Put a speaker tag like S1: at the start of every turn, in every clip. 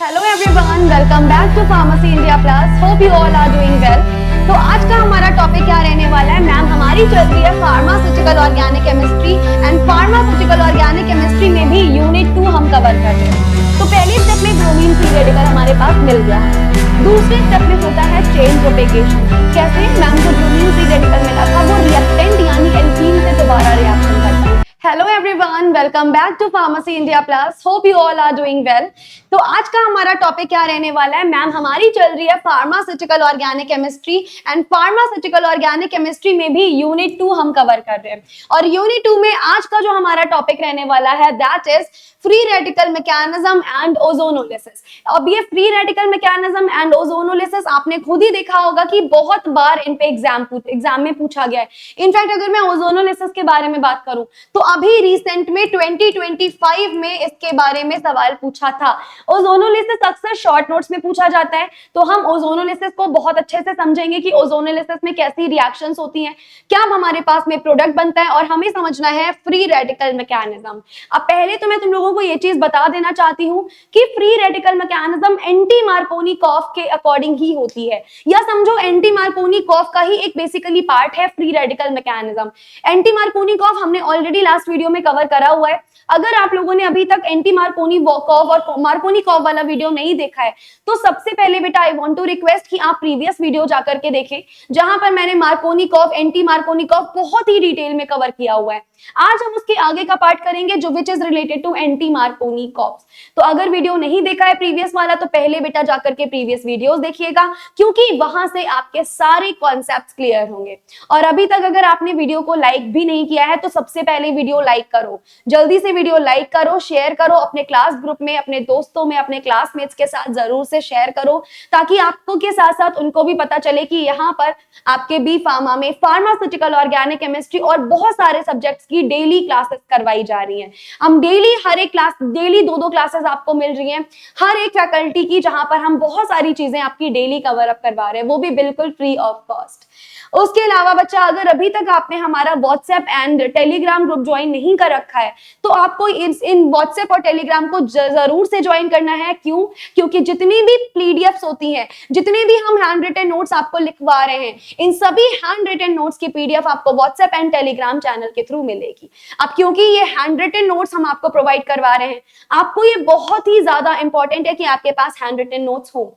S1: Hello everyone, welcome back to pharmacy India plus. Hope you all are doing well. तो आज का हमारा topic क्या रहने वाला है मैम? हमारी चल रही है pharmaceutical organic chemistry and pharmaceutical organic chemistry में भी यूनिट 2 हम कवर कर रहे हैं। तो पहले स्टेप में ब्रोमीन फ्री रेडिकल हमारे पास मिल गया है। दूसरे स्टेप में होता है चेन प्रोपेगेशन। कैसे मैम? जो ब्रोमीन फ्री रेडिकल मिला था वो रिएक्टेंट यानी एल्कीन से दोबारा रिएक्शन करता है। Hello everyone, welcome back to pharmacy India plus. Hope you all are doing well. तो आज का हमारा टॉपिक क्या रहने वाला है मैम? हमारी चल रही है pharmaceutical organic chemistry and pharmaceutical organic chemistry में भी यूनिट 2 हम कवर कर रहे हैं। और यूनिट 2 में आज का जो हमारा टॉपिक रहने वाला है that is free radical mechanism and ozonolysis. अब ये free radical mechanism and ozonolysis आपने खुद ही देखा होगा कि बहुत बार इन पे एग्जाम में पूछा गया है। इनफैक्ट अगर मैं ओजोनोलिसिस के बारे में बात करूं तो अभी रिसेंट में 2025 में इसके बारे में सवाल पूछा था। ओजोनोलिसिस अक्सर शॉर्ट नोट्स में पूछा जाता है, तो हम ओजोनोलिसिस को बहुत अच्छे से समझेंगे कि ओजोनोलिसिस में कैसी रिएक्शंस होती हैं, क्या हमारे पास में प्रोडक्ट बनता है, और हमें समझना है फ्री रेडिकल मैकेनिज्म। अब पहले तो मैं तुम लोगों को ये चीज बता देना चाहती हूँ कि free radical mechanism anti Markovnikov के अकॉर्डिंग ही होती है, या समझो एंटी मार्कोनिकॉफ का ही एक बेसिकली पार्ट है free radical mechanism. Anti Markovnikov हमने ऑलरेडी लास्ट वीडियो में कवर करा हुआ है। अगर आप लोगों ने अभी तक एंटी मार्कोनिकॉफ और मार्कोनिकॉफ वाला वीडियो नहीं देखा है तो सबसे पहले बेटा आई वांट टू रिक्वेस्ट कि आप प्रीवियस वीडियो जाकर के देखें, जहां पर मैंने मार्कोनिकॉफ, एंटी मार्कोनिकॉफ बहुत ही डिटेल में कवर किया हुआ है। आज हम उसके आगे का पार्ट करेंगे जो which is related to anti Markovnikov. तो अगर वीडियो नहीं देखा है प्रीवियस वाला तो पहले बेटा जाकर के प्रीवियस वीडियोस देखिएगा, क्योंकि वहां से आपके सारे कॉन्सेप्ट्स क्लियर होंगे। और अभी तक अगर आपने वीडियो को लाइक भी नहीं किया है तो सबसे पहले वीडियो लाइक करो, जल्दी से वीडियो लाइक करो, शेयर करो अपने क्लास ग्रुप में, अपने दोस्तों में, अपने क्लासमेट्स के साथ जरूर से शेयर करो, ताकि आपको के साथ साथ उनको भी पता चले कि यहाँ पर आपके बी फार्मा में फार्मास्यूटिकल ऑर्गेनिक केमिस्ट्री और बहुत सारे सब्जेक्ट्स की डेली क्लासेस करवाई जा रही हैं। हम डेली हर एक क्लास, डेली 2-2 क्लासेस आपको मिल रही हैं हर एक फैकल्टी की, जहां पर हम बहुत सारी चीजें आपकी डेली कवर अप करवा रहे हैं, वो भी बिल्कुल फ्री ऑफ कॉस्ट। उसके अलावा बच्चा, अगर अभी तक आपने हमारा WhatsApp and Telegram group join नहीं कर रखा है तो आपको इन व्हाट्सएप और टेलीग्राम को जरूर से ज्वाइन करना है। क्यों? क्योंकि जितनी भी पीडीएफ्स होती हैं, जितने भी हम हैंड रिटन नोट्स आपको लिखवा रहे हैं, इन सभी हैंड रिटन नोट्स की पीडीएफ आपको व्हाट्सएप एंड टेलीग्राम चैनल के थ्रू मिलेगी। अब क्योंकि ये हैंड रिटन नोट्स हम आपको प्रोवाइड करवा रहे हैं, आपको ये बहुत ही ज्यादा इंपॉर्टेंट है कि आपके पास हैंड रिटन नोट्स हो।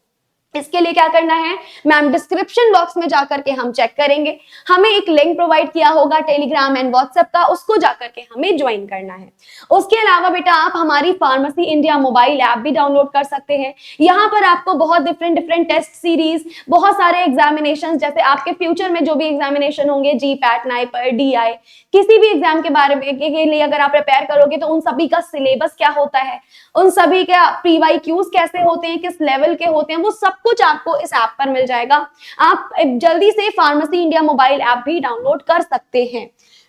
S1: इसके लिए क्या करना है मैम? डिस्क्रिप्शन बॉक्स में जाकर के हम चेक करेंगे, हमें एक लिंक प्रोवाइड किया होगा टेलीग्राम एंड व्हाट्सएप का, उसको जाकर के हमें ज्वाइन करना है। उसके अलावा बेटा आप हमारी फार्मेसी इंडिया मोबाइल ऐप भी डाउनलोड कर सकते हैं। यहाँ पर आपको बहुत डिफरेंट टेस्ट सीरीज, बहुत सारे एग्जामिनेशन, जैसे आपके फ्यूचर में जो भी एग्जामिनेशन होंगे, जीपैट, नाइपर, डीआई, किसी भी एग्जाम के बारे में के लिए अगर आप प्रिपेयर करोगे तो उन सभी का सिलेबस क्या होता है, उन सभी का प्रीवाईक्यूज कैसे होते हैं, किस लेवल के होते हैं, वो सब कुछ आपको इस ऐप पर मिल जाएगा। आप जल्दी से फार्मेसी इंडिया मोबाइल ऐप भी डाउनलोड कर सकते हैं।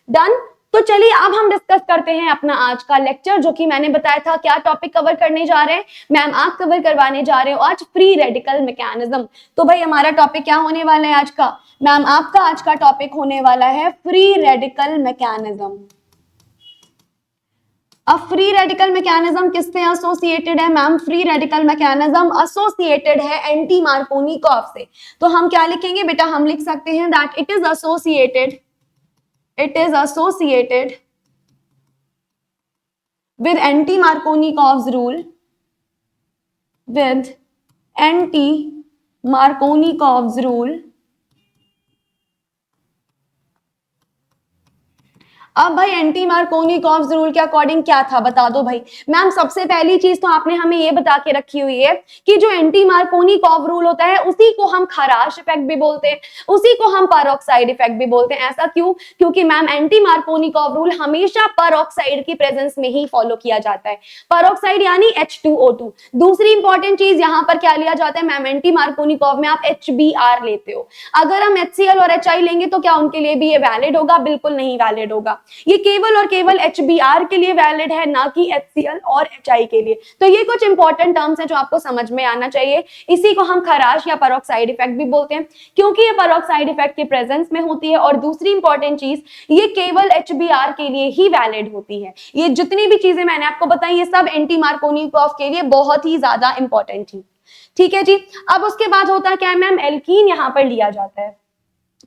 S1: डन। तो चलिए अब हम डिस्कस करते हैं अपना आज का लेक्चर, जो कि मैंने बताया था क्या टॉपिक कवर करने जा रहे हैं मैम? आप कवर करवाने जा रहे हो आज फ्री रेडिकल मैकेनिज्म। तो भाई हमारा टॉपिक क्या होने वाला है आज का मैम? आपका आज का टॉपिक होने वाला है फ्री रेडिकल मैकेनिज्म। अब फ्री रेडिकल मैकेनिज्म किससे एसोसिएटेड है ma'am? Free radical mechanism associated है एंटी मार्कोनिकॉफ से। तो हम क्या लिखेंगे बेटा? हम लिख सकते हैं that it is associated with anti Markovnikov's rule, with anti Markovnikov's rule। अब भाई एंटी मार्कोनिकॉफ रूल के अकॉर्डिंग क्या था बता दो भाई। मैम सबसे पहली चीज तो आपने हमें ये बता के रखी हुई है कि जो एंटी मार्कोनिकॉफ रूल होता है उसी को हम खराश इफेक्ट भी बोलते हैं, उसी को हम परऑक्साइड इफेक्ट भी बोलते हैं। ऐसा क्यों? क्योंकि मैम एंटी मार्कोनिकॉफ रूल हमेशा परऑक्साइड की प्रेजेंस में ही फॉलो किया जाता है। परऑक्साइड यानी H2O2। दूसरी इंपॉर्टेंट चीज यहाँ पर क्या लिया जाता है मैम? एंटी मार्कोनिकॉफ में आप HBr लेते हो। अगर हम HCl और HI लेंगे तो क्या उनके लिए भी ये वैलिड होगा? बिल्कुल नहीं वैलिड होगा। ये केवल और केवल HBr के लिए वैलिड है, ना कि HCl और HI के लिए। तो ये कुछ इंपॉर्टेंट टर्म्स हैं जो आपको समझ में आना चाहिए। इसी को हम खराश या पेरोक्साइड इफेक्ट भी बोलते हैं, क्योंकि ये पेरोक्साइड इफेक्ट के प्रेजेंस में होती है। और दूसरी इंपॉर्टेंट चीज, ये केवल HBr के लिए ही वैलिड होती है। ये जितनी भी चीजें मैंने आपको बताई ये सब एंटी मार्कोनिकॉफ के लिए बहुत ही ज्यादा इंपॉर्टेंट थी। ठीक है जी। अब उसके बाद होता है क्या है मैम, एल्कीन यहाँ पर लिया जाता है।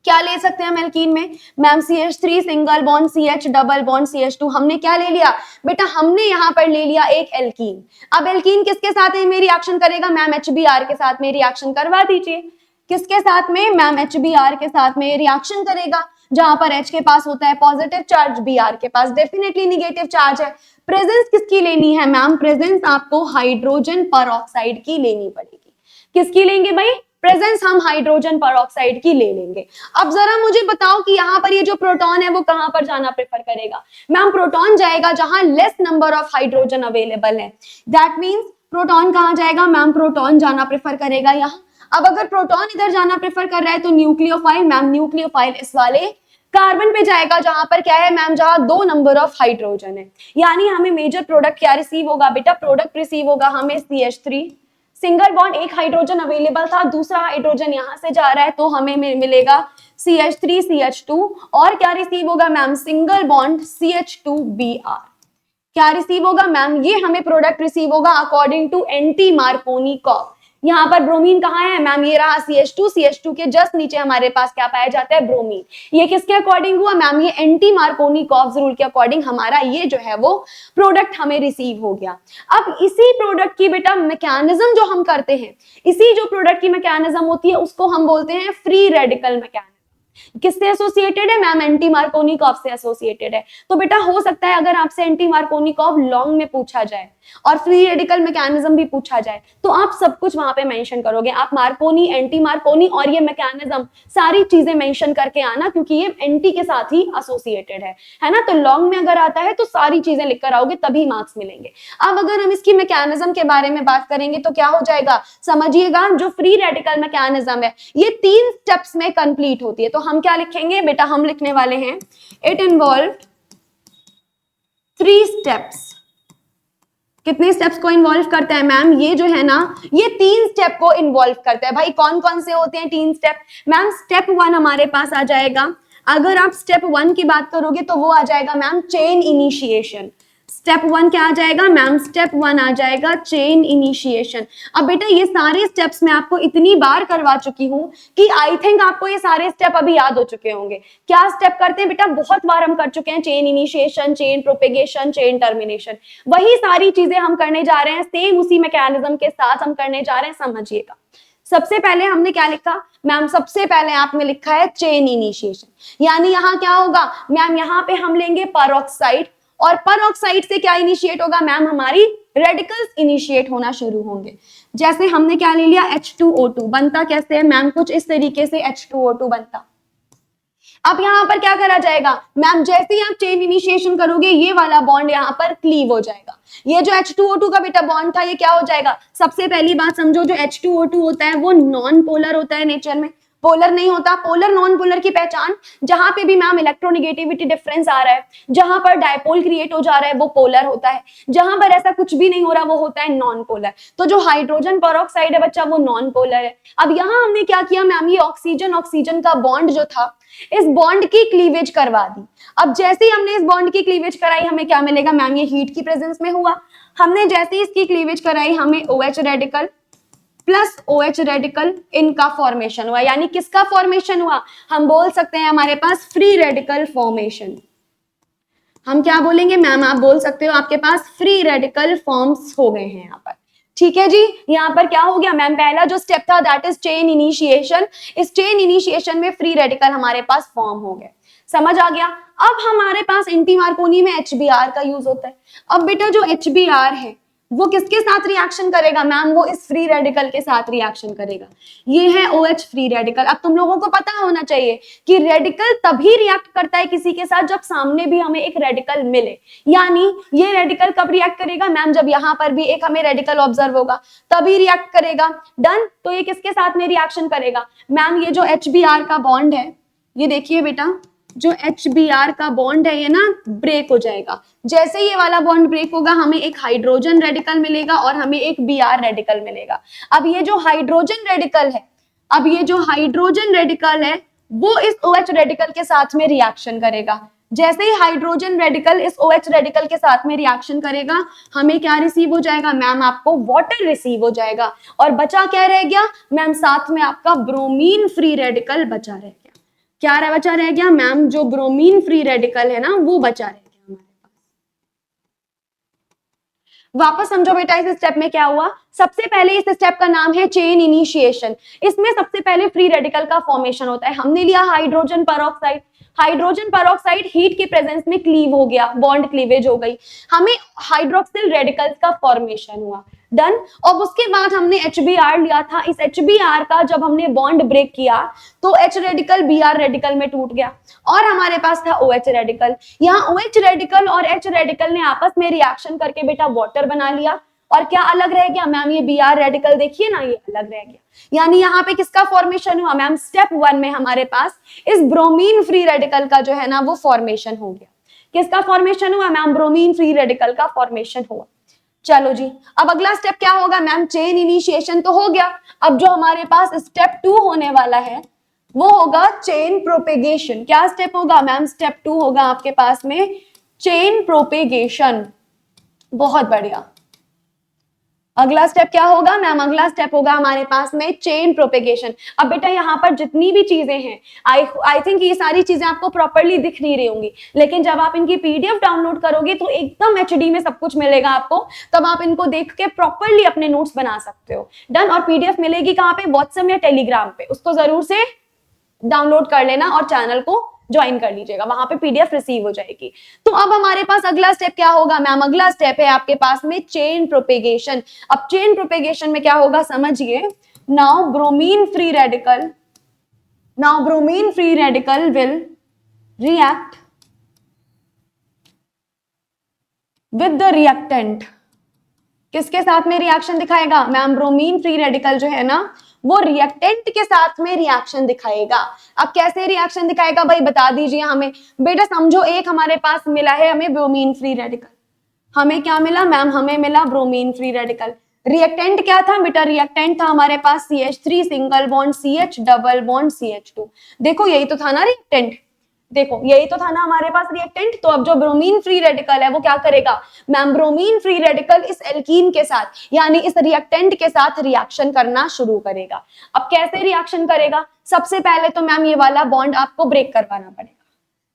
S1: क्या ले सकते हैं हम एल्कीन में ma'am, CH3 single bond CH double bond CH2। हमने क्या ले लिया बेटा, हमने यहाँ पर ले लिया एक एल्कीन। अब एल्कीन किसके साथ में रिएक्शन करेगा मैम, HBr के साथ में रिएक्शन करवा दीजिए। किसके साथ में मैम, HBr के साथ में रिएक्शन करेगा। जहां पर H के पास होता है पॉजिटिव चार्ज, Br के पास डेफिनेटली निगेटिव चार्ज है। प्रेजेंस किसकी लेनी है मैम, प्रेजेंस आपको हाइड्रोजन परऑक्साइड की लेनी पड़ेगी। किसकी लेंगे भाई, प्रेजेंस हम हाइड्रोजन परऑक्साइड की ले लेंगे। अब जरा मुझे बताओ कि यहाँ पर ये जो प्रोटॉन है वो कहां पर जाना प्रेफर करेगा मैम, प्रोटॉन जाएगा जहां less number of hydrogen available है। दैट मीन्स प्रोटॉन कहां जाएगा मैम, प्रोटॉन जाना प्रेफर करेगा यहाँ। अब अगर प्रोटॉन इधर जाना प्रेफर कर रहा है तो न्यूक्लियोफाइल मैम, न्यूक्लियोफाइल इस वाले कार्बन पे जाएगा जहां पर क्या है मैम, जहां 2 नंबर ऑफ हाइड्रोजन है। यानी हमें मेजर प्रोडक्ट क्या रिसीव होगा बेटा, प्रोडक्ट रिसीव होगा हमें CH3 सिंगल बॉन्ड, एक हाइड्रोजन अवेलेबल था, दूसरा हाइड्रोजन यहां से जा रहा है तो हमें मिलेगा CH3 CH2। और क्या रिसीव होगा मैम, सिंगल बॉन्ड CH2Br। क्या रिसीव होगा मैम, ये हमें प्रोडक्ट रिसीव होगा अकॉर्डिंग टू एंटी मार्कोनिकॉफ। यहाँ पर ब्रोमीन कहाँ है मैम, ये रहा CH2 के जस्ट नीचे हमारे पास क्या पाया जाता है, ब्रोमीन। ये किसके अकॉर्डिंग हुआ मैम, ये एंटी मार्कोनिकॉफ रूल के अकॉर्डिंग हमारा ये जो है वो प्रोडक्ट हमें रिसीव हो गया। अब इसी प्रोडक्ट की बेटा मैकेनिज्म जो हम करते हैं, इसी जो प्रोडक्ट की मैकेनिज्म होती है उसको हम बोलते हैं फ्री रेडिकल मैकेनिज्म। किससे एसोसिएटेड है मैम, एंटी मार्कोनिकॉफ से एसोसिएटेड है। तो बेटा हो सकता है अगर आपसे एंटी मार्कोनिकॉफ लॉन्ग में पूछा जाए और फ्री रेडिकल मैकेनिज्म भी पूछा जाए तो आप सब कुछ वहां पे मेंशन करोगे। आप मार्कोनी, एंटी मार्कोनी और ये मैकेनिज्म सारी चीजें मेंशन करके आना, क्योंकि ये एंटी के साथ ही एसोसिएटेड है ना। तो लॉन्ग में अगर आता है तो सारी चीजें लिख कर आओगे तभी मार्क्स मिलेंगे। अब अगर हम इसकी मैकेनिज्म के बारे में बात करेंगे तो क्या हो जाएगा, समझिएगा जो फ्री रेडिकल मैकेनिज्म है ये 3 स्टेप्स में कंप्लीट होती है। तो हम क्या लिखेंगे बेटा, हम लिखने वाले हैं इट इन्वॉल्व 3 स्टेप्स। कितने स्टेप्स को इन्वॉल्व करता है मैम, ये जो है ना ये 3 स्टेप को इन्वॉल्व करता है। भाई कौन कौन से होते हैं 3 स्टेप मैम, स्टेप 1 हमारे पास आ जाएगा। अगर आप स्टेप 1 की बात करोगे तो वो आ जाएगा मैम चेन इनिशिएशन। स्टेप 1 क्या आ जाएगा मैम, स्टेप 1 आ जाएगा चेन इनिशिएशन। अब बेटा ये सारे स्टेप्स मैं आपको इतनी बार करवा चुकी हूं कि आई थिंक आपको ये सारे स्टेप अभी याद हो चुके होंगे। क्या स्टेप करते हैं बेटा, बहुत बार हम कर चुके हैं, chain initiation, chain propagation, chain termination. वही सारी चीजें हम करने जा रहे हैं, सेम उसी मैकेनिज्म के साथ हम करने जा रहे हैं, समझिएगा। सबसे पहले हमने क्या लिखा मैम, सबसे पहले आपने लिखा है चेन इनिशिएशन। यानी यहाँ क्या होगा मैम, यहाँ पे हम लेंगे परऑक्साइड और परऑक्साइड से क्या इनिशिएट होगा मैम, हमारी रेडिकल्स इनिशिएट होना शुरू होंगे। जैसे हमने क्या ले लिया H2O2, बनता कैसे है मैम, कुछ इस तरीके से H2O2 बनता। अब यहाँ पर क्या करा जाएगा मैम, जैसे ही आप चेन इनिशिएशन करोगे ये वाला बॉन्ड यहाँ पर क्लीव हो जाएगा। ये जो H2O2 का बेटा बॉन्ड था ये क्या हो जाएगा, सबसे पहली बात समझो जो H2O2 होता है वो नॉन पोलर होता है नेचर में, पोलर नहीं होता। पोलर नॉन पोलर की पहचान, जहां पे भी मैम इलेक्ट्रोनिगेटिविटी डिफरेंस आ रहा है, जहां पर डायपोल क्रिएट हो जा रहा है वो पोलर होता है, जहां पर ऐसा कुछ भी नहीं हो रहा वो होता है नॉन पोलर। तो जो हाइड्रोजन परऑक्साइड है बच्चा वो नॉन पोलर है। अब यहाँ हमने क्या किया मैम, ये ऑक्सीजन ऑक्सीजन का बॉन्ड जो था इस बॉन्ड की क्लीवेज करवा दी। अब जैसे ही हमने इस बॉन्ड की क्लीवेज कराई हमें क्या मिलेगा मैम, ये हीट की प्रेजेंस में हुआ। हमने जैसे ही इसकी क्लीवेज कराई हमें OH radical plus OH radical इनका फॉर्मेशन हुआ। यानी किसका फॉर्मेशन हुआ, हम बोल सकते हैं हमारे पास फ्री रेडिकल फॉर्मेशन। हम क्या बोलेंगे मैम, आप बोल सकते हो आपके पास फ्री रेडिकल फॉर्म्स हो गए हैं यहाँ पर। ठीक है जी, यहाँ पर क्या हो गया मैम, पहला जो स्टेप था दैट इज चेन इनिशिएशन। इस चेन इनिशिएशन में फ्री रेडिकल हमारे पास फॉर्म हो गए, समझ आ गया। अब हमारे पास एंटी मार्कोनी में HBr का यूज होता है। अब बेटा जो HBr है वो किसके साथ रिएक्शन करेगा मैम, वो इस फ्री रेडिकल के साथ रिएक्शन करेगा। ये है OH फ्री रेडिकल। अब तुम लोगों को पता होना चाहिए कि रेडिकल तभी रिएक्ट करता है किसी के साथ जब सामने भी हमें एक रेडिकल मिले। यानी ये रेडिकल कब रिएक्ट करेगा मैम, जब यहाँ पर भी एक हमें रेडिकल ऑब्जर्व होगा तभी रिएक्ट करेगा। डन। तो ये किसके साथ में रिएक्शन करेगा मैम, ये जो HBr का बॉन्ड है ये देखिए बेटा, जो HBr का बॉन्ड है ये ना ब्रेक हो जाएगा। जैसे ये वाला बॉन्ड ब्रेक होगा हमें एक हाइड्रोजन रेडिकल मिलेगा और हमें एक Br रेडिकल मिलेगा। अब ये जो हाइड्रोजन रेडिकल है वो इस OH रेडिकल के साथ में रिएक्शन करेगा। जैसे ही हाइड्रोजन रेडिकल इस OH रेडिकल के साथ में रिएक्शन करेगा हमें क्या रिसीव हो जाएगा मैम, आपको वाटर रिसीव हो जाएगा। और बचा क्या रह गया मैम, साथ में आपका ब्रोमीन फ्री रेडिकल बचा रह गया। क्या बचा रह गया मैम, जो ब्रोमीन फ्री रेडिकल है ना वो बचा रह गया हमारे पास। वापस समझो बेटा इस स्टेप में क्या हुआ। सबसे पहले इस स्टेप का नाम है चेन इनिशिएशन। इसमें सबसे पहले फ्री रेडिकल का फॉर्मेशन होता है। हमने लिया hydrogen peroxide, hydrogen peroxide heat के प्रेजेंस में क्लीव हो गया, बॉन्ड क्लीवेज हो गई, हमें हाइड्रोक्सिल रेडिकल्स का फॉर्मेशन हुआ, डन। और उसके बाद हमने HBr लिया था। इस HBr का जब हमने बॉन्ड ब्रेक किया तो H रेडिकल Br रेडिकल में टूट गया और हमारे पास था OH रेडिकल। यहाँ OH रेडिकल और H रेडिकल ने आपस में रिएक्शन करके बेटा वाटर बना लिया। और क्या अलग रह गया मैम, ये Br रेडिकल देखिए ना, ये अलग रह गया। यानी यहाँ पे किसका फॉर्मेशन हुआ मैम, स्टेप 1 में हमारे पास इस ब्रोमीन फ्री रेडिकल का जो है ना वो फॉर्मेशन हो गया। किसका फॉर्मेशन हुआ मैम, ब्रोमीन फ्री रेडिकल का फॉर्मेशन हुआ। चलो जी, अब अगला स्टेप क्या होगा मैम, चेन इनिशिएशन तो हो गया। अब जो हमारे पास स्टेप 2 होने वाला है वो होगा चेन प्रोपेगेशन। क्या स्टेप होगा मैम, स्टेप 2 होगा आपके पास में चेन प्रोपेगेशन। बहुत बढ़िया। अगला स्टेप क्या होगा मैम, अगला स्टेप होगा हमारे पास में चेन प्रोपेगेशन। अब बेटा यहाँ पर जितनी भी चीजें हैं आई थिंक ये सारी चीजें आपको प्रॉपर्ली दिख नहीं रही होंगी, लेकिन जब आप इनकी PDF डाउनलोड करोगे तो एकदम HD में सब कुछ मिलेगा आपको, तब आप इनको देख के प्रॉपर्ली अपने नोट्स बना सकते हो, डन। और PDF मिलेगी कहाँ पे, व्हाट्सएप या टेलीग्राम पे, उसको जरूर से डाउनलोड कर लेना और चैनल को ज्वाइन कर लीजिएगा, वहां पे PDF रिसीव हो जाएगी। तो अब हमारे पास अगला स्टेप क्या होगा मैम, अगला स्टेप है आपके पास में चेन प्रोपेगेशन। अब चेन प्रोपेगेशन में क्या होगा समझिए, now bromine free radical will react with the reactant. किसके साथ में रिएक्शन दिखाएगा मैम, ब्रोमीन फ्री रेडिकल जो है ना वो रिएक्टेंट के साथ में रिएक्शन दिखाएगा। अब कैसे रिएक्शन दिखाएगा भाई बता दीजिए हमें। बेटा समझो एक हमारे पास मिला है हमें ब्रोमीन फ्री रेडिकल, हमें क्या मिला मैम, हमें मिला ब्रोमीन फ्री रेडिकल। रिएक्टेंट क्या था बेटा, रिएक्टेंट था हमारे पास CH3 single bond CH double bond CH2। देखो यही तो था ना रिएक्टेंट, देखो यही तो था ना हमारे पास रिएक्टेंट। तो अब जो ब्रोमीन फ्री रेडिकल है वो क्या करेगा मैम, ब्रोमीन फ्री रेडिकल इस एल्कीन के साथ यानी इस रिएक्टेंट के साथ रिएक्शन करना शुरू करेगा। अब कैसे रिएक्शन करेगा, सबसे पहले तो मैम ये वाला बॉन्ड आपको ब्रेक करवाना पड़ेगा।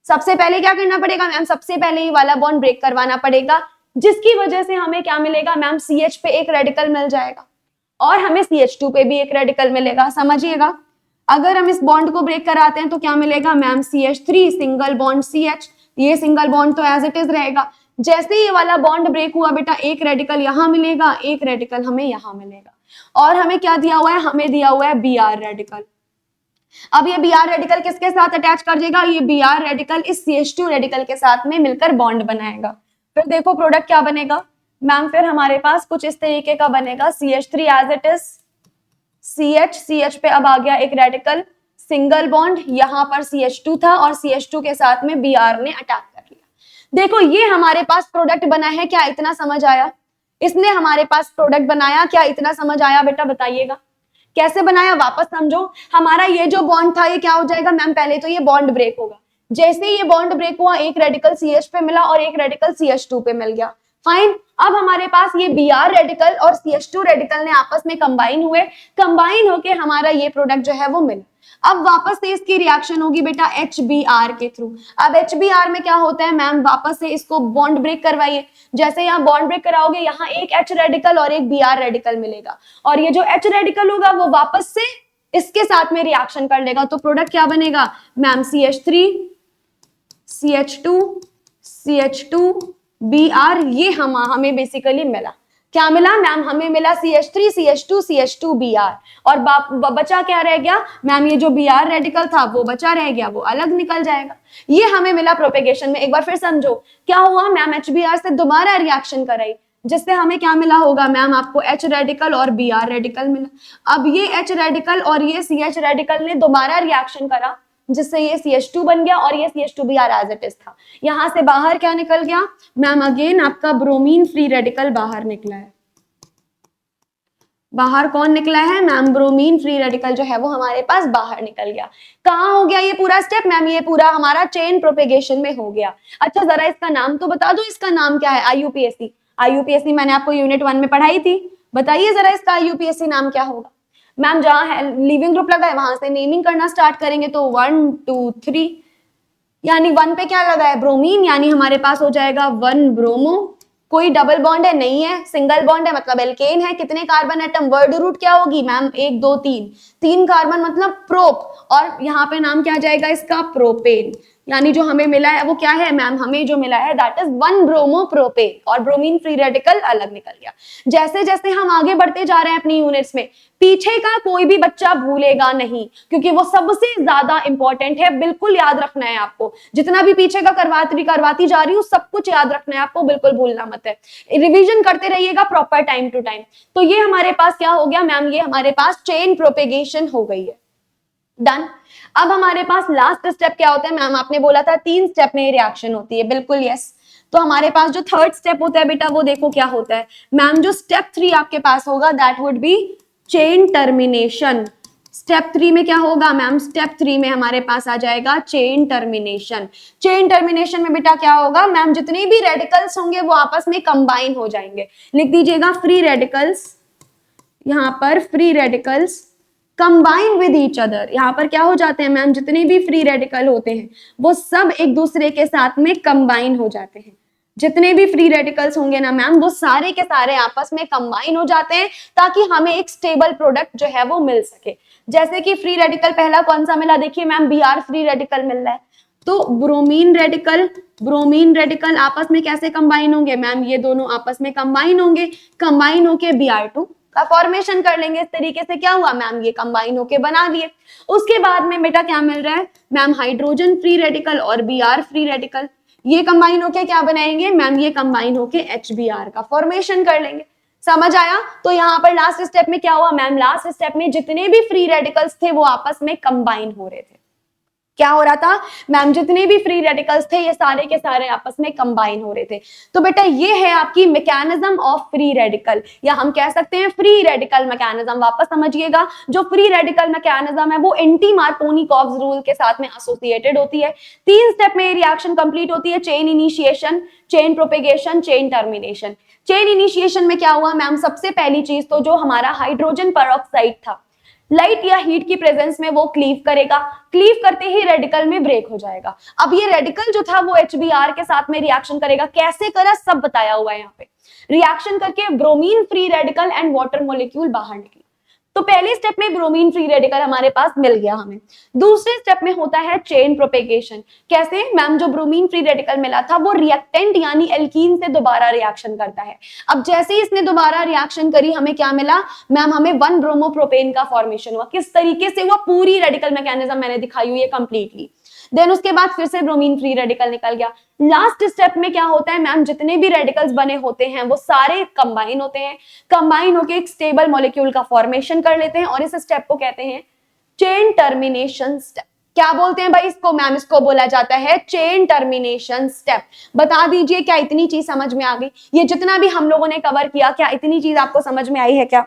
S1: सबसे पहले क्या करना पड़ेगा मैम, सबसे पहले ये वाला बॉन्ड ब्रेक करवाना पड़ेगा, जिसकी वजह से हमें क्या मिलेगा मैम, CH पे एक रेडिकल मिल जाएगा और हमें CH2 पे भी एक रेडिकल मिलेगा। समझिएगा, अगर हम इस बॉन्ड को ब्रेक कराते हैं तो क्या मिलेगा ma'am, CH3 single bond CH, ये सिंगल बॉन्ड तो एज इट इज रहेगा। जैसे ये वाला बॉन्ड ब्रेक हुआ बेटा एक रेडिकल यहां मिलेगा, एक रेडिकल हमें यहां मिलेगा। और हमें क्या दिया हुआ है, हमें दिया हुआ है Br रेडिकल। अब ये Br रेडिकल किसके साथ अटैच कर जाएगा, ये Br रेडिकल इस CH2 रेडिकल के साथ में मिलकर बॉन्ड बनाएगा। फिर देखो प्रोडक्ट क्या बनेगा मैम, फिर हमारे पास कुछ इस तरीके का बनेगा, CH3 as it is, CH पे अब आ गया एक रेडिकल सिंगल बॉन्ड, यहाँ पर CH2 था और CH2 के साथ में Br ने अटैक कर लिया। देखो ये हमारे पास प्रोडक्ट बना है, क्या इतना समझ आया, इसने हमारे पास प्रोडक्ट बनाया, क्या इतना समझ आया बेटा बताइएगा कैसे बनाया। वापस समझो, हमारा ये जो बॉन्ड था ये क्या हो जाएगा मैम, पहले तो ये बॉन्ड ब्रेक होगा। जैसे ये बॉन्ड ब्रेक हुआ एक रेडिकल CH पे मिला और एक रेडिकल CH2 पे मिल गया, फाइन। अब हमारे पास ये Br रेडिकल और CH2 रेडिकल ने आपस में कंबाइन हुए, कंबाइन होके हमारा ये प्रोडक्ट जो है वो मिला। अब वापस से इसकी रिएक्शन होगी बेटा HBr के थ्रू। अब HBr में क्या होता है मैम, वापस से इसको बॉन्ड ब्रेक करवाइए। जैसे यहाँ बॉन्ड ब्रेक कराओगे यहाँ एक H रेडिकल और एक Br रेडिकल मिलेगा और ये जो H रेडिकल होगा वो वापस से इसके साथ में रिएक्शन कर लेगा। तो प्रोडक्ट क्या बनेगा ma'am, CH3 CH2 CH2 Br, ये हमें बेसिकली मिला। क्या मिला मैम, हमें मिला CH3 CH2 CH2 Br और बचा क्या रह गया मैम, ये जो Br रेडिकल था वो बचा रह गया, वो अलग निकल जाएगा। ये हमें मिला प्रोपेगेशन में। एक बार फिर समझो क्या हुआ मैम, HBr से दोबारा रिएक्शन कराई जिससे हमें क्या मिला होगा मैम, आपको H रेडिकल और Br रेडिकल मिला। अब ये H रेडिकल और ये CH रेडिकल ने दोबारा रिएक्शन करा, जिससे ये CH2 बन गया और ये CH2Br एज इट इज था। यहां से बाहर क्या निकल गया मैम, अगेन आपका ब्रोमीन फ्री रेडिकल बाहर निकला है। बाहर कौन निकला है मैम, ब्रोमीन फ्री रेडिकल जो है वो हमारे पास बाहर निकल गया। कहाँ हो गया ये पूरा स्टेप मैम, ये पूरा हमारा चेन प्रोपेगेशन में हो गया। अच्छा जरा इसका नाम तो बता दो, इसका नाम क्या है? IUPAC। IUPAC मैंने आपको यूनिट 1 में पढ़ाई थी, बताइए जरा इसका IUPAC नाम क्या होगा मैम। जहां है लिविंग ग्रुप लगा है वहां से नेमिंग करना स्टार्ट करेंगे तो 1 2 3, यानी 1 पे क्या लगा है ब्रोमीन, यानी हमारे पास हो जाएगा 1 ब्रोमो। कोई डबल बॉन्ड है नहीं है, सिंगल बॉन्ड है मतलब एल्केन है। कितने कार्बन एटम, वर्ड रूट क्या होगी मैम 1 2 3, 3 कार्बन मतलब प्रोप, और यहाँ पे नाम क्या आ जाएगा इसका प्रोपेन। यानी जो हमें मिला है वो क्या है मैम, हमें जो मिला है दैट इज 1 ब्रोमो प्रोपेन, और ब्रोमीन फ्री रेडिकल अलग निकल गया। जैसे जैसे हम आगे बढ़ते जा रहे हैं अपनी यूनिट्स में, पीछे का कोई भी बच्चा भूलेगा नहीं, क्योंकि वो सबसे ज्यादा इंपॉर्टेंट है। बिल्कुल याद रखना है आपको, जितना भी पीछे का करवाती जा रही हूँ सब कुछ याद रखना है आपको, बिल्कुल भूलना मत है। रिवीजन करते रहिएगा प्रॉपर टाइम टू टाइम। तो ये हमारे पास क्या हो गया मैम, ये हमारे पास चेन प्रोपेगेशन हो गई है। डन। अब हमारे पास लास्ट स्टेप क्या होता है मैम, आपने बोला था 3 स्टेप में रिएक्शन होती है, बिल्कुल यस। तो हमारे पास जो थर्ड स्टेप होता है बेटा वो देखो क्या होता है मैम, जो स्टेप 3 आपके पास होगा that would be chain termination. Step 3 में क्या होगा मैम, स्टेप 3 में हमारे पास आ जाएगा चेन टर्मिनेशन। चेन टर्मिनेशन में बेटा क्या होगा मैम, जितने भी रेडिकल्स होंगे वो आपस में कंबाइन हो जाएंगे। लिख दीजिएगा फ्री रेडिकल्स, यहां पर free radicals combine with each other. यहाँ पर क्या हो जाते हैं मैम, जितने भी फ्री रेडिकल होते हैं वो सब एक दूसरे के साथ में कंबाइन हो जाते हैं। जितने भी फ्री रेडिकल्स होंगे ना मैम वो सारे के सारे आपस में कंबाइन हो जाते हैं, ताकि हमें एक स्टेबल प्रोडक्ट जो है वो मिल सके। जैसे कि फ्री रेडिकल पहला कौन सा मिला, देखिए मैम Br फ्री रेडिकल मिल रहा है। तो ब्रोमीन रेडिकल आपस में कैसे कंबाइन होंगे मैम, ये दोनों आपस में कंबाइन होंगे, कंबाइन होके Br2 का फॉर्मेशन कर लेंगे। इस तरीके से क्या हुआ मैम, ये कंबाइन होके बना दिए। उसके बाद में बेटा क्या मिल रहा है मैम, हाइड्रोजन फ्री रेडिकल और Br फ्री रेडिकल, ये कंबाइन होके क्या बनाएंगे मैम, ये कंबाइन होके HBr का फॉर्मेशन कर लेंगे। समझ आया? तो यहाँ पर लास्ट स्टेप में क्या हुआ मैम, लास्ट स्टेप में जितने भी फ्री रेडिकल्स थे वो आपस में कंबाइन हो रहे थे। क्या हो रहा था मैम, जितने भी फ्री रेडिकल्स थे ये सारे के सारे आपस में कंबाइन हो रहे थे। तो बेटा ये है आपकी मैकेनिज्म ऑफ फ्री रेडिकल, या हम कह सकते हैं फ्री रेडिकल मैकेनिज्म। वापस समझिएगा, जो फ्री रेडिकल मैकेनिज्म है वो एंटी मार्कोनी-कॉक्स रूल के साथ में एसोसिएटेड होती है। 3 स्टेप में रिएक्शन कंप्लीट होती है, chain initiation, chain propagation, chain termination. Chain initiation में क्या हुआ मैम, सबसे पहली चीज तो जो हमारा हाइड्रोजन पेरोक्साइड था, लाइट या हीट की प्रेजेंस में वो क्लीव करेगा, क्लीव करते ही रेडिकल में ब्रेक हो जाएगा। अब ये रेडिकल जो था वो HBr के साथ में रिएक्शन करेगा, कैसे करा सब बताया हुआ है यहाँ पे। रिएक्शन करके bromine free radical and water molecule बाहर निकले। तो पहले स्टेप में ब्रोमीन फ्री रेडिकल हमारे पास मिल गया हमें। दूसरे स्टेप में होता है चेन प्रोपेगेशन। कैसे मैम, जो ब्रोमीन फ्री रेडिकल मिला था वो रिएक्टेंट यानी एल्कीन से दोबारा रिएक्शन करता है। अब जैसे ही इसने दोबारा रिएक्शन करी हमें क्या मिला मैम, हमें 1 ब्रोमोप्रोपेन का फॉर्मेशन हुआ। किस तरीके से हुआ, पूरी रेडिकल मैकेनिज्म मैंने दिखाई हुई है कंप्लीटली। देन उसके बाद फिर से ब्रोमीन फ्री रेडिकल निकल गया। लास्ट स्टेप में क्या होता है मैम, जितने भी रेडिकल्स बने होते हैं वो सारे कंबाइन होते हैं, कंबाइन होके एक स्टेबल मॉलिक्यूल का फॉर्मेशन कर लेते हैं, और इस स्टेप को कहते हैं चेन टर्मिनेशन स्टेप। क्या बोलते हैं भाई इसको मैम, इसको बोला जाता है चेन टर्मिनेशन स्टेप। बता दीजिए क्या इतनी चीज समझ में आ गई? ये जितना भी हम लोगों ने कवर किया, क्या इतनी चीज आपको समझ में आई है क्या?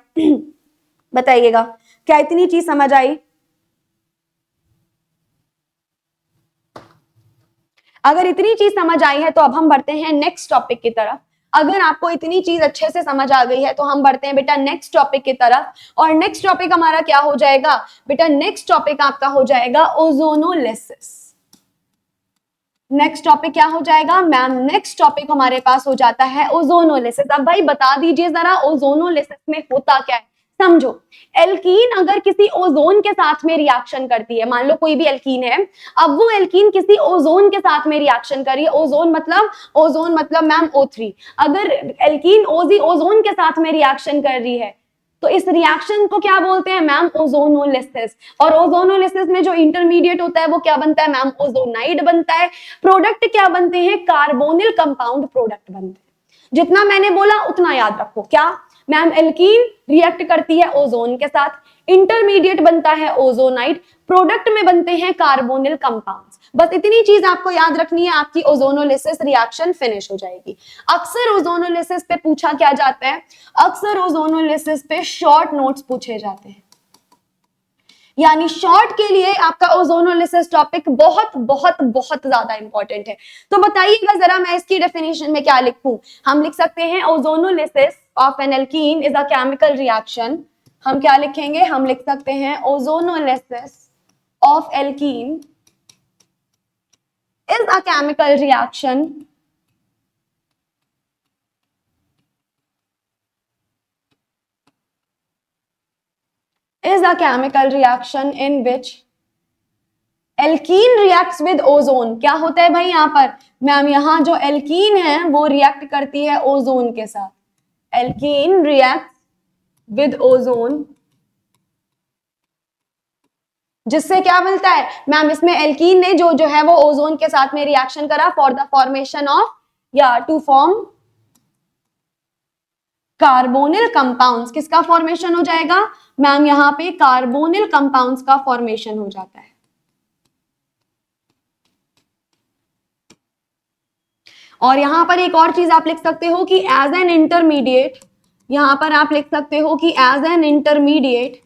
S1: बताइएगा, क्या इतनी चीज समझ आई? अगर इतनी चीज समझ आई है तो अब हम बढ़ते हैं नेक्स्ट टॉपिक की तरफ। अगर आपको इतनी चीज अच्छे से समझ आ गई है तो हम बढ़ते हैं बेटा नेक्स्ट टॉपिक की तरफ। और नेक्स्ट टॉपिक हमारा क्या हो जाएगा बेटा, नेक्स्ट टॉपिक आपका हो जाएगा ओजोनोलिसिस। नेक्स्ट टॉपिक क्या हो जाएगा मैम, नेक्स्ट टॉपिक हमारे पास हो जाता है ओजोनोलिसिस। अब भाई बता दीजिए जरा ओजोनोलिसिस में होता क्या है। समझो, एल्कीन अगर किसी ओजोन के साथ में रिएक्शन करती है, मान लो कोई भी एल्कीन है, अब वो एल्कीन किसी ओजोन के साथ में रिएक्शन कर रही है। ओजोन मतलब मैम O3। अगर एल्कीन ओजोन के साथ में रिएक्शन कर रही है तो इस रिएक्शन को क्या बोलते हैं मैम, ओजोनोलिसिस। और ओजोनोलिसिस में जो इंटरमीडिएट होता है वो क्या बनता है मैम, ओजोनाइड बनता है। प्रोडक्ट क्या बनते हैं, कार्बोनिल कंपाउंड प्रोडक्ट बनते हैं। जितना मैंने बोला उतना याद रखो। क्या मैम एल्कीन रिएक्ट करती है ओजोन के साथ, इंटरमीडिएट बनता है ओजोनाइड, प्रोडक्ट में बनते हैं कार्बोनिल कंपाउंड्स। बस इतनी चीज आपको याद रखनी है, आपकी ओजोनोलिसिस रिएक्शन फिनिश हो जाएगी। अक्सर ओजोनोलिसिस पे पूछा क्या जाता है, अक्सर ओजोनोलिसिस पे शॉर्ट नोट्स पूछे जाते हैं, यानी शॉर्ट के लिए आपका ओजोनोलिसिस टॉपिक बहुत बहुत बहुत ज्यादा इंपॉर्टेंट है। तो बताइएगा जरा, मैं इसकी डेफिनेशन में क्या लिखूं? हम लिख सकते हैं ozonolysis of N alkene is a chemical reaction. हम क्या लिखेंगे? हम लिख सकते हैं ozonolysis of alkene is a chemical reaction is a chemical reaction in which alkene reacts with ozone. क्या होता है भाई यहाँ पर? मैम यहाँ जो एल्कीन है वो रिएक्ट करती है ओजोन के साथ, एल्कीन रिएक्ट विद ओजोन, जिससे क्या मिलता है मैम? इसमें एल्कीन ने जो है वो ओजोन के साथ में रिएक्शन करा फॉर द फॉर्मेशन ऑफ या टू फॉर्म कार्बोनिल कंपाउंड्स। किसका फॉर्मेशन हो जाएगा मैम? यहाँ पे कार्बोनिल कंपाउंड्स का फॉर्मेशन हो जाता है। और यहां पर एक और चीज आप लिख सकते हो कि एज एन इंटरमीडिएट, यहां पर आप लिख सकते हो कि as an intermediate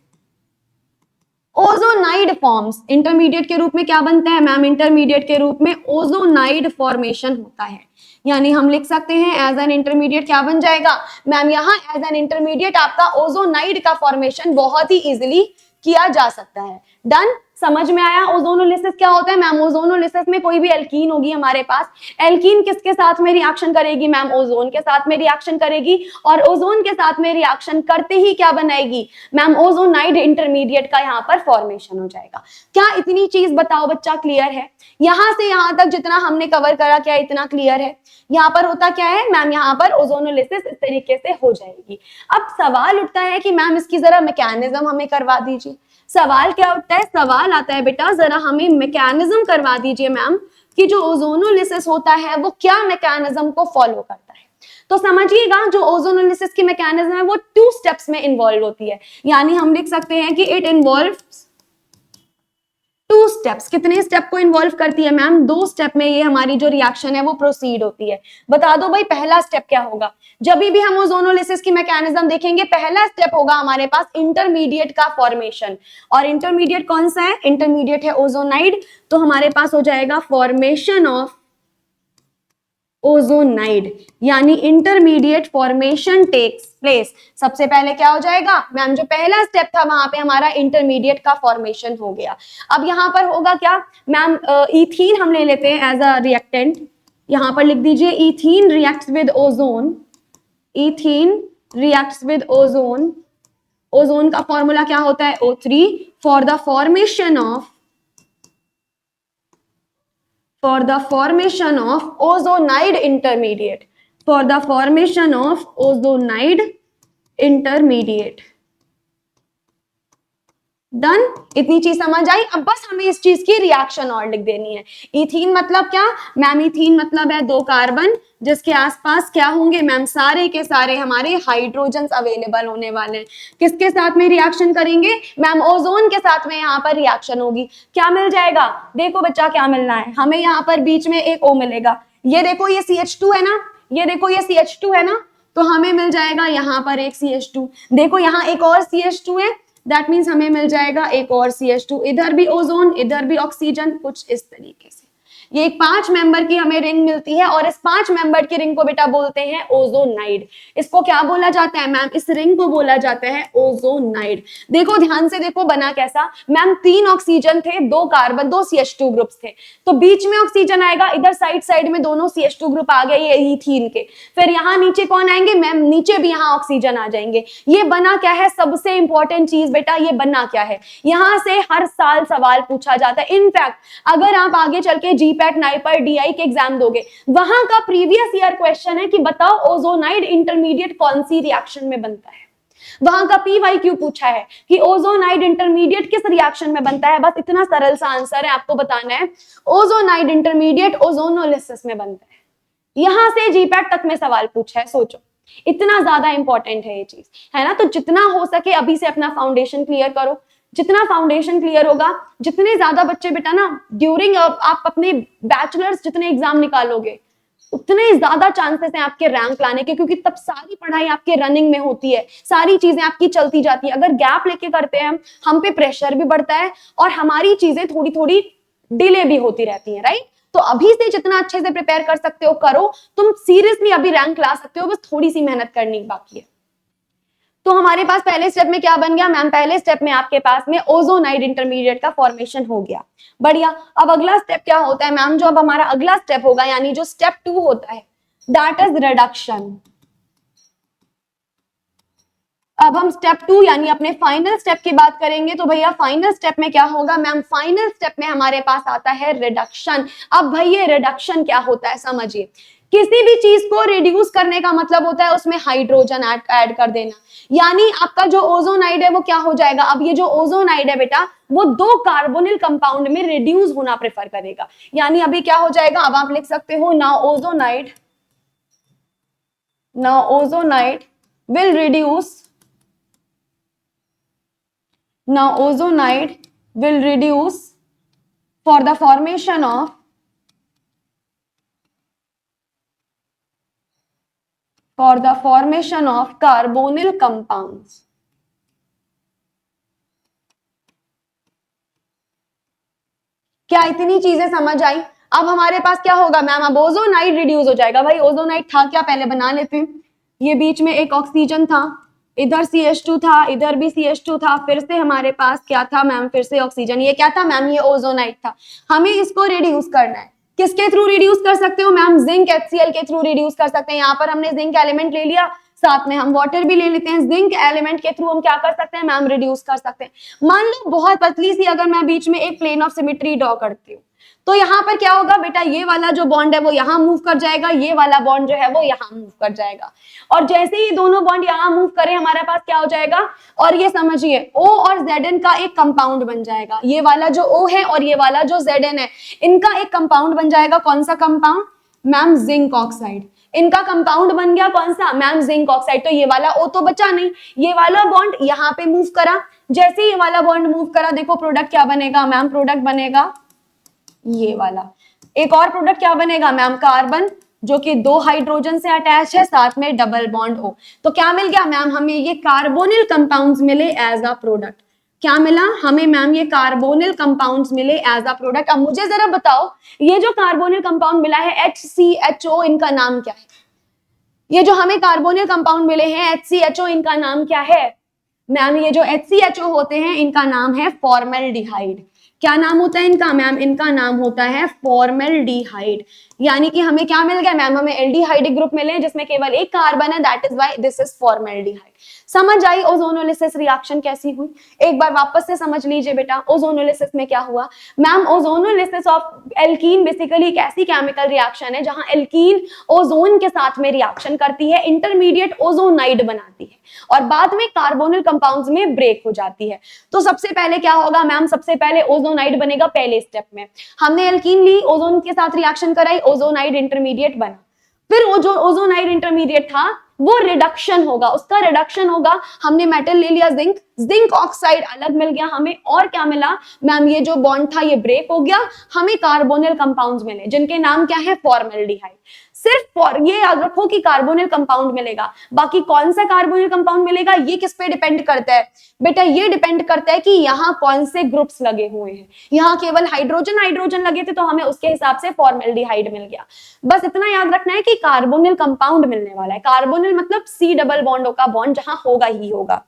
S1: ozonide forms. Intermediate के रूप में क्या बनता है मैम? इंटरमीडिएट के रूप में ओजोनाइड फॉर्मेशन होता है। यानी हम लिख सकते हैं एज एन इंटरमीडिएट क्या बन जाएगा मैम? यहाँ एज एन इंटरमीडिएट आपका ओजोनाइड का फॉर्मेशन बहुत ही इजिली किया जा सकता है। डन? समझ में आया ओजोनोलिसिस क्या होता है मैम? ओजोनोलिसिस में कोई भी एल्कीन होगी हमारे पास, एल्कीन किसके साथ में रिएक्शन करेगी मैम? ओजोन के साथ में रिएक्शन करेगी, और ओजोन के साथ में रिएक्शन करते ही क्या बनाएगी मैम? ओजोनाइड इंटरमीडिएट का यहाँ पर फॉर्मेशन हो जाएगा। क्या इतनी चीज बताओ बच्चा क्लियर है? यहां से यहां तक जितना हमने कवर करा क्या इतना क्लियर है? यहाँ पर होता क्या है मैम? यहाँ पर ओजोनोलिसिस इस तरीके से हो जाएगी। अब सवाल उठता है कि मैम इसकी जरा मैकेनिज्म हमें करवा दीजिए। सवाल क्या उठता है? सवाल आता है बेटा जरा हमें मैकेनिज्म करवा दीजिए मैम कि जो ओजोनोलिसिस होता है वो क्या मैकेनिज्म को फॉलो करता है। तो समझिएगा जो ओजोनोलिसिस की मैकेनिज्म है वो 2 स्टेप्स में इन्वॉल्व होती है। यानी हम लिख सकते हैं कि इट इन्वॉल्व्स 2 स्टेप्स। कितने स्टेप को इन्वॉल्व करती है मैम? 2 स्टेप में ये हमारी जो रिएक्शन है वो प्रोसीड होती है। बता दो भाई पहला स्टेप क्या होगा? जब भी हम ओजोनोलिसिस की मैकेनिज्म देखेंगे पहला स्टेप होगा हमारे पास इंटरमीडिएट का फॉर्मेशन। और इंटरमीडिएट कौन सा है? इंटरमीडिएट है ओजोनाइड। तो हमारे पास हो जाएगा फॉर्मेशन ऑफ ओजोनाइड, यानी इंटरमीडिएट फॉर्मेशन टेक्स प्लेस। सबसे पहले क्या हो जाएगा मैम? जो पहला स्टेप था वहां पे हमारा इंटरमीडिएट का फॉर्मेशन हो गया। अब यहां पर होगा क्या मैम? इथीन हम ले लेते हैं एज अ रिएक्टेंट। यहां पर लिख दीजिए ethene reacts with ozone, ethene reacts with ozone. Ozone का फॉर्मूला क्या होता है? O3 for the formation of ozonide intermediate, for the formation of ozonide intermediate। Done? इतनी चीज समझ आई? अब बस हमें इस चीज की रिएक्शन और लिख देनी है। इथीन मतलब क्या मैम? इथीन मतलब है 2 कार्बन जिसके आसपास क्या होंगे मैम? सारे के सारे हमारे हाइड्रोजन्स अवेलेबल होने वाले हैं। किसके साथ में रिएक्शन करेंगे मैम? ओजोन के साथ में यहाँ पर रिएक्शन होगी। क्या मिल जाएगा? देखो बच्चा क्या मिलना है हमें? यहाँ पर बीच में एक O मिलेगा। ये देखो ये CH2 है ना, ये देखो ये CH2 है ना, तो हमें मिल जाएगा यहाँ पर एक CH2। देखो यहाँ एक और CH2 है, दैट मीन्स हमें मिल जाएगा एक और CH2। इधर भी ओजोन इधर भी ऑक्सीजन, कुछ इस तरीके से। ये एक 5 मेंबर की हमें रिंग मिलती है और इस 5 मेंबर की रिंग को बेटा बोलते हैं ओजोनाइड। इसको क्या बोला जाता है मैम? इस रिंग को बोला जाता है ओजोनाइड। देखो ध्यान से देखो बना कैसा मैम? 3 ऑक्सीजन थे, 2 कार्बन, 2 CH2 ग्रुप्स थे, तो बीच में ऑक्सीजन आएगा, इधर साइड साइड में दोनों CH2 ग्रुप आ गए ये इथीन के। फिर यहाँ नीचे कौन आएंगे मैम? नीचे भी यहाँ ऑक्सीजन आ जाएंगे। ये बना क्या है? सबसे इंपॉर्टेंट चीज बेटा ये बना क्या है? यहां से हर साल सवाल पूछा जाता है। इनफैक्ट अगर आप आगे चल के जीपैट, नाइपर, डीआई के एग्जाम दोगे, वहां का प्रीवियस ईयर क्वेश्चन है कि बताओ ओजोनाइड इंटरमीडिएट कौन सी रिएक्शन में बनता है। वहां का PYQ पूछा है कि ओजोनाइड इंटरमीडिएट किस रिएक्शन में बनता है। बस इतना सरल सा आंसर है, आपको बताना है ओजोनाइड इंटरमीडिएट ओजोनोलिसिस में बनता है। यहां से जीपैट तक में सवाल पूछा है, सोचो। इतना ज्यादा इंपॉर्टेंट है ये चीज, है ना। तो जितना हो सके अभी से अपना फाउंडेशन क्लियर करो। जितना फाउंडेशन क्लियर होगा, जितने ज्यादा बच्चे बेटा ना ड्यूरिंग आप अपने बैचलर्स जितने एग्जाम निकालोगे, उतने ज्यादा चांसेस हैं आपके रैंक लाने के, क्योंकि तब सारी पढ़ाई आपके रनिंग में होती है, सारी चीजें आपकी चलती जाती है। अगर गैप लेके करते हैं हम पे प्रेशर भी बढ़ता है और हमारी चीजें थोड़ी थोड़ी डिले भी होती रहती है, राइट। तो अभी से जितना अच्छे से प्रिपेयर कर सकते हो करो, तुम सीरियसली अभी रैंक ला सकते हो, बस थोड़ी सी मेहनत करनी बाकी है। तो हमारे पास पहले स्टेप में क्या बन गया मैम, पहले स्टेप में आपके पास में ओजोनाइड इंटरमीडिएट का फॉर्मेशन हो गया, बढ़िया। अब अगला स्टेप क्या होता है मैम, जो अब हमारा अगला स्टेप होगा यानी जो स्टेप 2 होता है, दैट इज रिडक्शन। अब हम स्टेप 2 यानी अपने फाइनल स्टेप की बात करेंगे। तो भैया फाइनल स्टेप में क्या होगा मैम, फाइनल स्टेप में हमारे पास आता है रिडक्शन। अब भैया रिडक्शन क्या होता है समझिए, किसी भी चीज को रिड्यूस करने का मतलब होता है उसमें हाइड्रोजन ऐड कर देना। यानी आपका जो ओजोनाइड है वो क्या हो जाएगा, अब ये जो ओजोनाइड है बेटा वो 2 कार्बोनिल कंपाउंड में रिड्यूस होना प्रेफर करेगा। यानी अभी क्या हो जाएगा, अब आप लिख सकते हो now ozonide will reduce, now ozonide will reduce for the formation of carbonyl compounds। क्या इतनी चीजें समझ आई। अब हमारे पास क्या होगा मैम, अब ओजोनाइड रिड्यूस हो जाएगा। भाई ओजोनाइड था क्या, पहले बना लेते हैं। ये बीच में एक ऑक्सीजन था, इधर CH2 था, इधर भी CH2 था, फिर से हमारे पास क्या था मैम, फिर से ऑक्सीजन। ये क्या था मैम, ये ओजोनाइड था। हमें इसको रिड्यूस करना है, किसके थ्रू रिड्यूस कर सकते हो मैम, जिंक HCl के थ्रू रिड्यूस कर सकते हैं। यहाँ पर हमने जिंक एलिमेंट ले लिया, साथ में हम वाटर भी ले लेते हैं। जिंक एलिमेंट के थ्रू हम क्या कर सकते हैं मैम, रिड्यूस कर सकते हैं। मान लो बहुत पतली सी अगर मैं बीच में एक प्लेन ऑफ सिमेट्री ड्रॉ करती हूँ, तो यहाँ पर क्या होगा बेटा, ये वाला जो बॉन्ड है वो यहाँ मूव कर जाएगा, ये वाला बॉन्ड जो है वो यहाँ मूव कर जाएगा। और जैसे ही दोनों बॉन्ड यहाँ मूव करें हमारे पास क्या हो जाएगा, और ये समझिए O और Zn का एक कंपाउंड बन जाएगा। ये वाला जो O है और ये वाला जो Zn है, इनका एक कंपाउंड बन जाएगा। कौन सा कंपाउंड मैम, जिंक ऑक्साइड। इनका कंपाउंड बन गया कौन सा मैम, जिंक ऑक्साइड। तो ये वाला O तो बचा नहीं, ये वाला बॉन्ड यहाँ पे मूव करा। जैसे ये वाला बॉन्ड मूव करा, देखो प्रोडक्ट क्या बनेगा मैम, प्रोडक्ट बनेगा ये वाला। एक और प्रोडक्ट क्या बनेगा मैम, कार्बन, जो कि 2 हाइड्रोजन से अटैच है, साथ में डबल बॉन्ड O। तो क्या मिल गया मैम, हमें ये कार्बोनिल कंपाउंड्स मिले एज अ प्रोडक्ट। क्या मिला हमें मैम, ये कार्बोनिल कंपाउंड्स मिले एज अ प्रोडक्ट। अब मुझे जरा बताओ, ये जो कार्बोनिल कंपाउंड मिला है HCHO, इनका नाम क्या है। ये जो हमें कार्बोनिल कंपाउंड मिले हैं HCHO, इनका नाम क्या है मैम, ये जो HCHO होते हैं इनका नाम है फॉर्मेल्डिहाइड। क्या नाम होता है इनका मैम, इनका नाम होता है फॉर्मेल्डिहाइड। यानी कि हमें क्या मिल गया मैम, हमें एल्डिहाइडिक ग्रुप मिले जिसमें केवल एक कार्बन है, that is why this is formaldehyde. समझ आई ओजोनोलिसिस रिएक्शन कैसी हुई, एक बार वापस से समझ लीजिए बेटा। ओजोनोलिसिस में क्या हुआ ma'am, ozonolysis of alkene basically एक ऐसी केमिकल रिएक्शन है जहां एल्कीन ओजोन के साथ में रिएक्शन करती है, इंटरमीडिएट ओजोनाइड बनाती है और बाद में कार्बोनिल कंपाउंड्स में ब्रेक हो जाती है। तो सबसे पहले क्या होगा मैम, सबसे पहले ओजोनाइड बनेगा। पहले स्टेप में हमने एल्कीन ली, ओजोन के साथ रिएक्शन कराई, ओजोनाइड इंटरमीडिएट बना। फिर वो जो ओजोनाइड इंटरमीडिएट था वो रिडक्शन होगा, उसका रिडक्शन होगा। हमने मेटल ले लिया जिंक, जिंक ऑक्साइड अलग मिल गया हमें, और क्या मिला मैम, ये जो बॉन्ड था ये ब्रेक हो गया, हमें कार्बोनिल कंपाउंड्स मिले जिनके नाम क्या है, फॉर्मेल्डिहाइड। सिर्फ ये याद रखो कि कार्बोनिल कंपाउंड मिलेगा, बाकी कौन सा कार्बोनिल कंपाउंड मिलेगा ये किस पे डिपेंड करता है बेटा, ये डिपेंड करता है कि यहाँ कौन से ग्रुप्स लगे हुए हैं। यहाँ केवल हाइड्रोजन हाइड्रोजन लगे थे तो हमें उसके हिसाब से फॉर्मेल्डिहाइड मिल गया। बस इतना याद रखना है कि कार्बोनिल कंपाउंड मिलने वाला है। कार्बोनिल मतलब C डबल बॉन्ड का बॉन्ड जहां होगा ही होगा।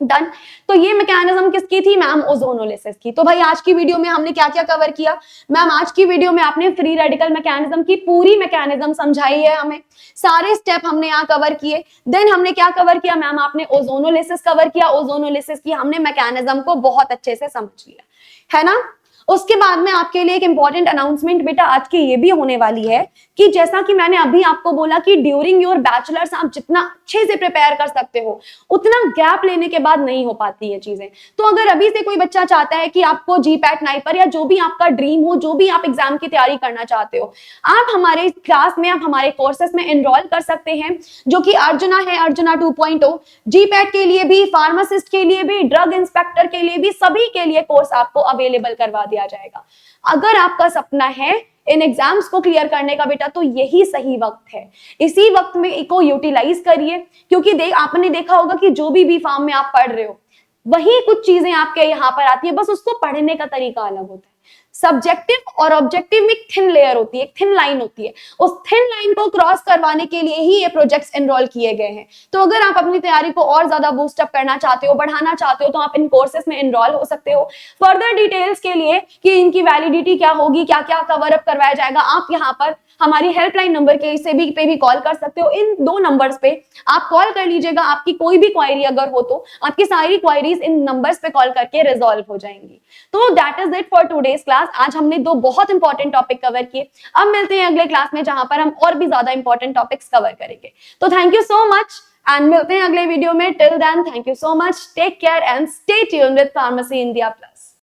S1: डन। तो ये मैकेनिज्म किसकी थी मैम, ओजोनोलिसिस की। तो भाई आज की वीडियो में हमने क्या क्या कवर किया मैम, आज की वीडियो में आपने फ्री रेडिकल मैकेनिज्म की पूरी मैकेनिज्म समझाई है, हमें सारे स्टेप हमने यहाँ कवर किए। देन हमने क्या कवर किया मैम, आपने ओजोनोलिसिस कवर किया। ओजोनोलिसिस की हमने मैकेनिज्म को बहुत अच्छे से समझ लिया है ना। उसके बाद में आपके लिए एक इंपॉर्टेंट अनाउंसमेंट बेटा आज की ये भी होने वाली है कि जैसा कि मैंने अभी आपको बोला कि ड्यूरिंग योर बैचलर्स आप जितना अच्छे से प्रिपेयर कर सकते हो उतना गैप लेने के बाद नहीं हो पाती ये चीजें। तो अगर अभी से कोई बच्चा चाहता है कि आपको जीपैट नाइपर या जो भी आपका ड्रीम हो, जो भी आप एग्जाम की तैयारी करना चाहते हो, आप हमारे क्लास में, आप हमारे कोर्सेस में एनरोल कर सकते हैं, जो कि अर्जुना है, अर्जुना 2.0। जीपैट के लिए भी, फार्मासिस्ट के लिए भी, ड्रग इंस्पेक्टर के लिए भी, सभी के लिए कोर्स आपको अवेलेबल करवा दिया जाएगा। अगर आपका सपना है इन एग्जाम्स को क्लियर करने का बेटा, तो यही सही वक्त है। इसी वक्त में इको यूटिलाइज करिए, क्योंकि आपने देखा होगा कि जो भी फार्म में आप पढ़ रहे हो वही कुछ चीजें आपके यहाँ पर आती है, बस उसको पढ़ने का तरीका अलग होता है। सब्जेक्टिव और ऑब्जेक्टिव में एक थिन लेयर होती है, एक थिन लाइन होती है, उस थिन लाइन को क्रॉस करवाने के लिए ही ये प्रोजेक्ट्स एनरोल किए गए हैं। तो अगर आप अपनी तैयारी को और ज्यादा बूस्ट अप करना चाहते हो, बढ़ाना चाहते हो, तो आप इन कोर्सेज में एनरोल हो सकते हो। फर्दर डिटेल्स के लिए कि इनकी वैलिडिटी क्या होगी, क्या क्या कवर अप करवाया जाएगा, आप यहाँ पर हमारी हेल्पलाइन नंबर पे भी कॉल कर सकते हो। इन 2 नंबर्स पे आप कॉल कर लीजिएगा। आपकी कोई भी क्वेरी अगर हो तो आपकी सारी क्वेरीज इन नंबर्स पे कॉल करके रिजॉल्व हो जाएंगी। तो that is it for today's class. आज हमने 2 बहुत इंपॉर्टेंट टॉपिक कवर किए। अब मिलते हैं अगले क्लास में, जहां पर हम और भी ज्यादा इंपॉर्टेंट टॉपिक्स कवर करेंगे। तो thank you so much and मिलते हैं अगले वीडियो में। Till then, thank you so much, take care and stay tuned with pharmacy India plus.